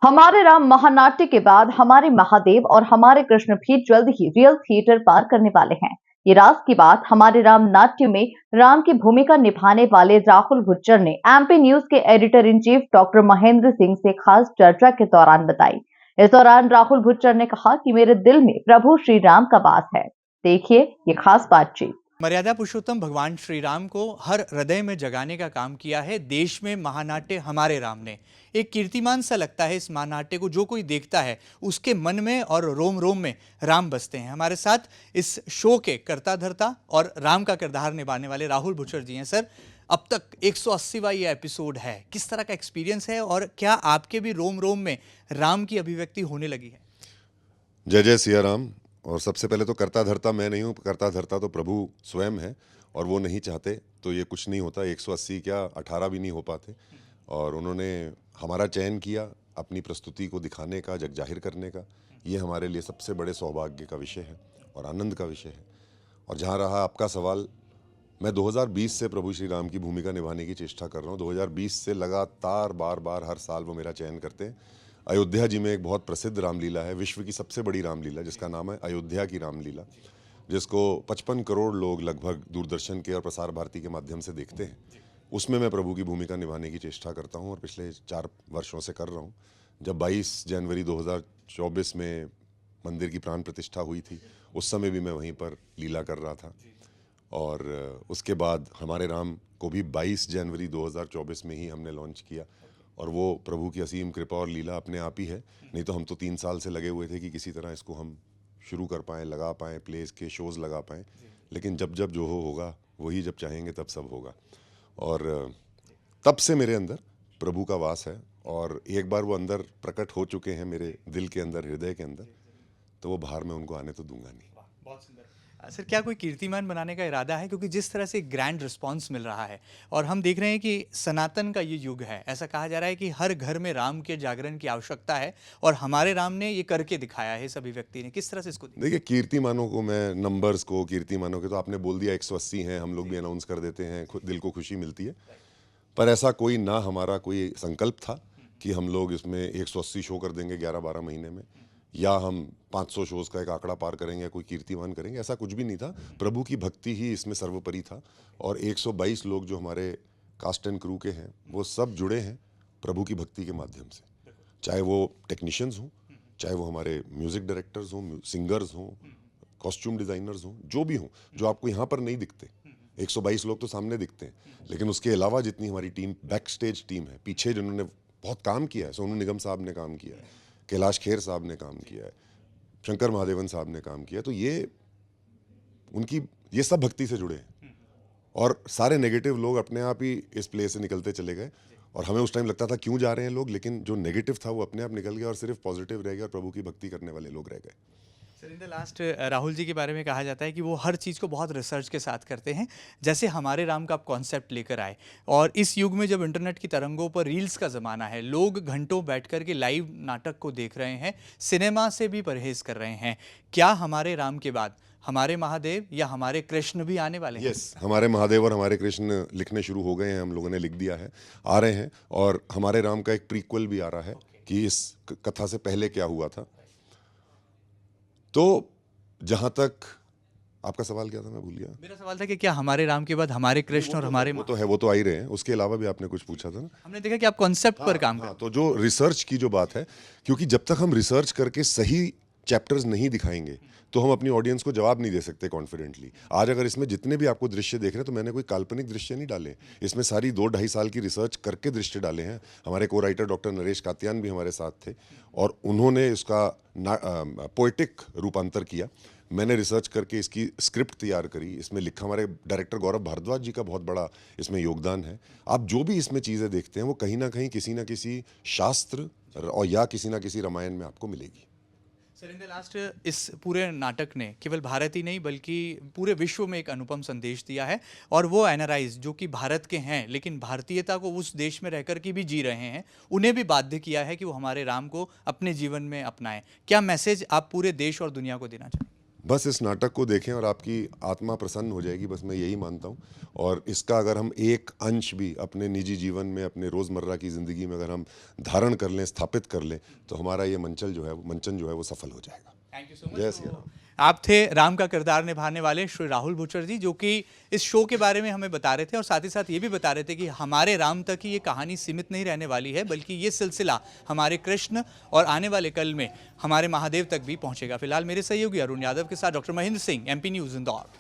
हमारे राम महानाट्य के बाद हमारे महादेव और हमारे कृष्ण भी जल्द ही रियल थिएटर पार करने वाले हैं। ये राज की बात हमारे राम नाट्य में राम की भूमिका निभाने वाले राहुल भुच्चर ने एमपी न्यूज के editor in chief doctor Mahendra Singh से खास चर्चा के दौरान बताई। इस दौरान राहुल भुच्चर ने कहा कि मेरे दिल में प्रभु श्री राम का वास है। देखिए ये खास बातचीत। मर्यादा पुरुषोत्तम भगवान श्री राम को हर हृदय में जगाने का काम किया है देश में महानाट्य हमारे राम ने। एक कीर्तिमान सा लगता है इस महानाट्य को, जो कोई देखता है उसके मन में और रोम रोम में राम बसते हैं। हमारे साथ इस शो के कर्ता धर्ता और राम का किरदार निभाने वाले राहुल भुच्चर जी हैं। सर, अब तक 180वां ये एपिसोड है, किस तरह का एक्सपीरियंस है और क्या आपके भी रोम रोम में राम की अभिव्यक्ति होने लगी है? जय जय सिया राम। और सबसे पहले तो कर्ता धर्ता मैं नहीं हूँ, कर्ता धर्ता तो प्रभु स्वयं है, और वो नहीं चाहते तो ये कुछ नहीं होता। 180 क्या 18 भी नहीं हो पाते। और उन्होंने हमारा चयन किया अपनी प्रस्तुति को दिखाने का, जग जाहिर करने का। ये हमारे लिए सबसे बड़े सौभाग्य का विषय है और आनंद का विषय है। और जहाँ रहा आपका सवाल, मैं 2020 से प्रभु श्री राम की भूमिका निभाने की चेष्टा कर रहा हूँ। 2020 से लगातार बार बार हर साल वो मेरा चयन करते हैं। अयोध्या जी में एक बहुत प्रसिद्ध रामलीला है, विश्व की सबसे बड़ी रामलीला, जिसका नाम है अयोध्या की रामलीला, जिसको 55 करोड़ लोग लगभग दूरदर्शन के और प्रसार भारती के माध्यम से देखते हैं। उसमें मैं प्रभु की भूमिका निभाने की चेष्टा करता हूँ और पिछले 4 वर्षों से कर रहा हूँ। जब 22 जनवरी 2024 में मंदिर की प्राण प्रतिष्ठा हुई थी, उस समय भी मैं वहीं पर लीला कर रहा था। और उसके बाद हमारे राम को भी 22 जनवरी 2024 में ही हमने लॉन्च किया। और वो प्रभु की असीम कृपा और लीला अपने आप ही है। नहीं तो हम तो 3 साल से लगे हुए थे कि किसी तरह इसको हम शुरू कर पाएँ, लगा पाएँ, प्लेस के शोज़ लगा पाएँ। लेकिन जब जब जो होगा, वही जब चाहेंगे तब सब होगा। और तब से मेरे अंदर प्रभु का वास है, और एक बार वो अंदर प्रकट हो चुके हैं मेरे दिल के अंदर, हृदय के अंदर, तो वो बाहर में उनको आने तो दूंगा नहीं। बहुत सुंदर। सर, क्या कोई कीर्तिमान बनाने का इरादा है? क्योंकि जिस तरह से ग्रैंड रिस्पांस मिल रहा है और हम देख रहे हैं कि सनातन का ये युग है, ऐसा कहा जा रहा है कि हर घर में राम के जागरण की आवश्यकता है और हमारे राम ने ये करके दिखाया है इस अभिव्यक्ति ने। किस तरह से इसको देखिए, कीर्तिमानों को मैं, नंबर्स को, कीर्तिमानों के तो आपने बोल दिया 180 हैं, हम लोग भी अनाउंस कर देते हैं, दिल को खुशी मिलती है। पर ऐसा कोई ना हमारा कोई संकल्प था कि हम लोग इसमें 180 शो कर देंगे 11-12 महीने में, या हम 500 शोज़ का एक आंकड़ा पार करेंगे या कोई कीर्तिमान करेंगे। ऐसा कुछ भी नहीं था। प्रभु की भक्ति ही इसमें सर्वोपरि था। और 122 लोग जो हमारे कास्ट एंड क्रू के हैं, वो सब जुड़े हैं प्रभु की भक्ति के माध्यम से। चाहे वो टेक्नीशियंस हों, चाहे वो हमारे म्यूज़िक डायरेक्टर्स हों, सिंगर्स हों, कॉस्ट्यूम डिज़ाइनर्स हों, जो भी हों, जो आपको यहाँ पर नहीं दिखते। 122 लोग तो सामने दिखते हैं, लेकिन उसके अलावा जितनी हमारी टीम, बैक स्टेज टीम है, पीछे जिन्होंने बहुत काम किया है, सोनू निगम साहब ने काम किया है, कैलाश खेर साहब ने काम किया है, शंकर महादेवन साहब ने काम किया, तो ये सब भक्ति से जुड़े हैं। और सारे नेगेटिव लोग अपने आप ही इस प्ले से निकलते चले गए। और हमें उस टाइम लगता था क्यों जा रहे हैं लोग, लेकिन जो नेगेटिव था वो अपने आप निकल गया और सिर्फ पॉजिटिव रह गया और प्रभु की भक्ति करने वाले लोग रह गए। Sir, in the last Rahul ji के बारे में कहा जाता है कि वो हर चीज़ को बहुत रिसर्च के साथ करते हैं। जैसे हमारे राम का आप कॉन्सेप्ट लेकर आए, और इस युग में जब इंटरनेट की तरंगों पर रील्स का ज़माना है, लोग घंटों बैठ कर के लाइव नाटक को देख रहे हैं, सिनेमा से भी परहेज़ कर रहे हैं। क्या हमारे राम के बाद हमारे महादेव या हमारे कृष्ण भी आने वाले हैं? यस, हमारे महादेव और हमारे कृष्ण लिखने शुरू हो गए हैं, हम लोगों ने लिख दिया है, आ रहे हैं। और हमारे राम का एक प्रीक्वल भी आ रहा है कि इस कथा से पहले क्या हुआ था। तो जहाँ तक आपका सवाल क्या था, मैं भूल गया। मेरा सवाल था कि क्या हमारे राम के बाद हमारे कृष्ण और हमारे वो तो है, वो तो आ ही रहे हैं। उसके अलावा भी आपने कुछ पूछा था ना। हमने देखा कि आप कॉन्सेप्ट पर काम कर। तो जो रिसर्च की जो बात है, क्योंकि जब तक हम रिसर्च करके सही चैप्टर्स नहीं दिखाएंगे तो हम अपनी ऑडियंस को जवाब नहीं दे सकते कॉन्फिडेंटली। आज अगर इसमें जितने भी आपको दृश्य देख रहे हैं, तो मैंने कोई काल्पनिक दृश्य नहीं डाले, इसमें सारी 2-2.5 साल की रिसर्च करके दृश्य डाले हैं। हमारे को राइटर डॉक्टर नरेश कात्यान भी हमारे साथ थे और उन्होंने इसका पोएटिक रूपांतर किया। मैंने रिसर्च करके इसकी स्क्रिप्ट तैयार करी, इसमें लिखा। हमारे डायरेक्टर गौरव भारद्वाज जी का बहुत बड़ा इसमें योगदान है। आप जो भी इसमें चीज़ें देखते हैं, वो कहीं ना कहीं किसी ना किसी शास्त्र और या किसी ना किसी रामायण में आपको मिलेगी। सर, इन द लास्ट इस पूरे नाटक ने केवल भारत ही नहीं बल्कि पूरे विश्व में एक अनुपम संदेश दिया है, और वो एनआरआईज जो कि भारत के हैं लेकिन भारतीयता को उस देश में रहकर के भी जी रहे हैं, उन्हें भी बाध्य किया है कि वो हमारे राम को अपने जीवन में अपनाएं। क्या मैसेज आप पूरे देश और दुनिया को देना चाहेंगे? बस इस नाटक को देखें और आपकी आत्मा प्रसन्न हो जाएगी, बस मैं यही मानता हूँ। और इसका अगर हम एक अंश भी अपने निजी जीवन में, अपने रोज़मर्रा की ज़िंदगी में अगर हम धारण कर लें, स्थापित कर लें, तो हमारा ये मंचन जो है वो सफल हो जाएगा। Thank you so much. जय सिया राम। आप थे राम का किरदार निभाने वाले श्री राहुल बुचर जी, जो कि इस शो के बारे में हमें बता रहे थे और साथ ही साथ ये भी बता रहे थे कि हमारे राम तक ही ये कहानी सीमित नहीं रहने वाली है, बल्कि ये सिलसिला हमारे कृष्ण और आने वाले कल में हमारे महादेव तक भी पहुंचेगा। फिलहाल मेरे सहयोगी अरुण यादव के साथ doctor Mahendra Singh, MP news Indore.